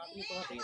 আপনি কোথা থেকে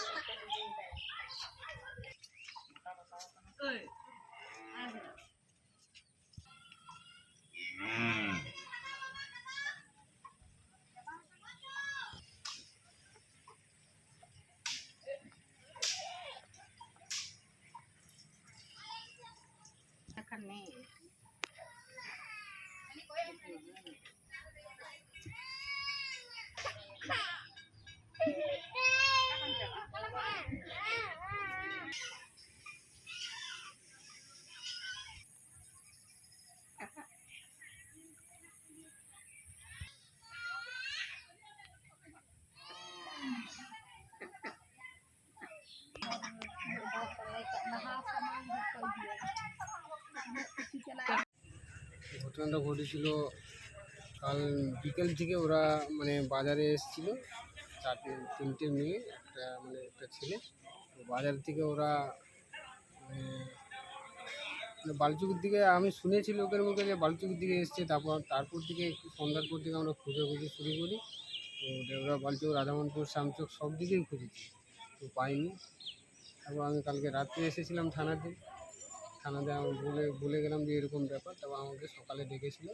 ঘটনাটা ঘটেছিল কাল বিকেল থেকে। ওরা মানে বাজারে এসেছিলো তিনটে মেয়ে একটা ছেলে। তো বাজার থেকে ওরা মানে বালুচুকের দিকে, আমি শুনেছি লোকের মুখে যে বালুচুকের দিকে এসছে। তারপর থেকে একটু সন্ধ্যার পর থেকে আমরা খোঁজাখুঁজি শুরু করি। তো দেওরা, বালুচুক, রাধামোহনপুর, শামচক সব দিকেই খুঁজেছি, তো পাইনি। তারপর আমি কালকে রাত্রে এসেছিলাম থানাতে আমি বলে গেলাম যে এরকম ব্যাপার। তারপর আমাকে সকালে ডেকেছিল।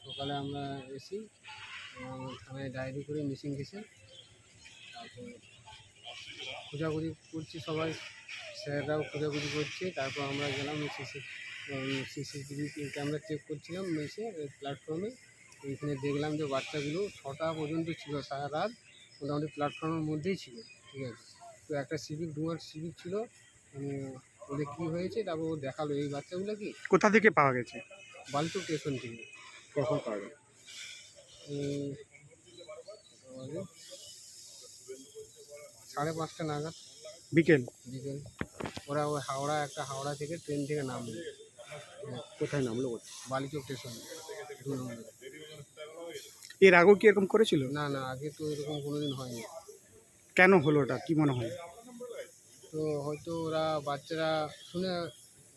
সকালে আমরা এসি থানায় ডায়েরি করে মিসিং কেসে তারপর খোঁজাখুঁজি করছি, সবাই স্যাররাও খোঁজাখুঁজি করছে। তারপর আমরা গেলাম সিসিটিভি ক্যামেরা চেক করছিলাম এসে প্ল্যাটফর্মে। ওইখানে দেখলাম যে বাচ্চাগুলো 6টা পর্যন্ত ছিল, সারা রাত মোটামুটি প্ল্যাটফর্মের মধ্যেই ছিল। ঠিক আছে, তো একটা ডুয়ার সিভিক ছিল, মানে ওদের কী হয়েছে তারপর ও দেখালো এই বাচ্চাগুলো কি কোথা থেকে পাওয়া গেছে। বালুচক স্টেশন থেকে। কখন পাওয়া গেছে? 5:30 নাগাদ বিকেল। ওরা ওই হাওড়া থেকে ট্রেন থেকে নামলো। কোথায় নামলো? বালুচক স্টেশন 2 নম্বরে। এর আগেও কি এরকম করেছিল? না, আগে তো এরকম কোনোদিন হয়নি। কেন হলো ওটা, কি মনে হয়? তো হয়তো ওরা বাচ্চারা শুনে,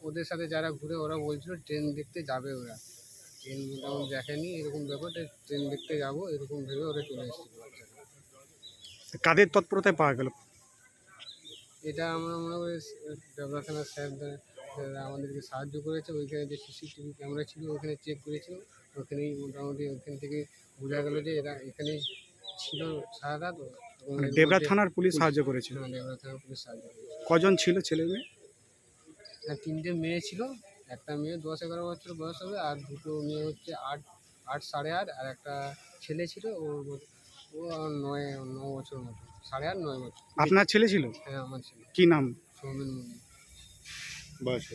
ওদের সাথে যারা ঘুরে ওরা বলছিল ট্রেন দেখতে যাবে। ওরা ট্রেন মোটামুটি দেখেনি, এরকম ব্যাপারটা ট্রেন দেখতে যাবো এরকম ভেবে ওরা চলে এসেছিল বাচ্চারা। কাদের তৎপরতায় পাওয়া গেল? এটা আমরা মনে করি দেবরা থানার স্যাররা আমাদেরকে সাহায্য করেছে। ওইখানে যে সিসিটিভি ক্যামেরা ছিল ওইখানে চেক করেছিল, ওখানেই মোটামুটি ওখান থেকে বোঝা গেল যে এরা এখানেই ছিল সারা রাত। দেবরা থানার পুলিশ সাহায্য করেছিল? দেবরা থানার পুলিশ সাহায্য করেছে। কজন ছিল ছেলে মেয়ে? 3টে মেয়ে ছিল। একটা মেয়ে 10-11 বছর বয়স হবে, আর 2টো মেয়ে হচ্ছে 8 সাড়ে 8, আর একটা ছেলে ছিল ও 9 বছর মতো, 8.5 9 বছর। আপনার ছেলে ছিল? হ্যাঁ, আমার ছেলে। কি নাম? সৌমেন মুর্মু। বয়স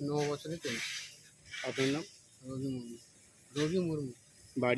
9 বছরে চলছে। আপনার নাম? রবি মুর্মু। বাড়ি?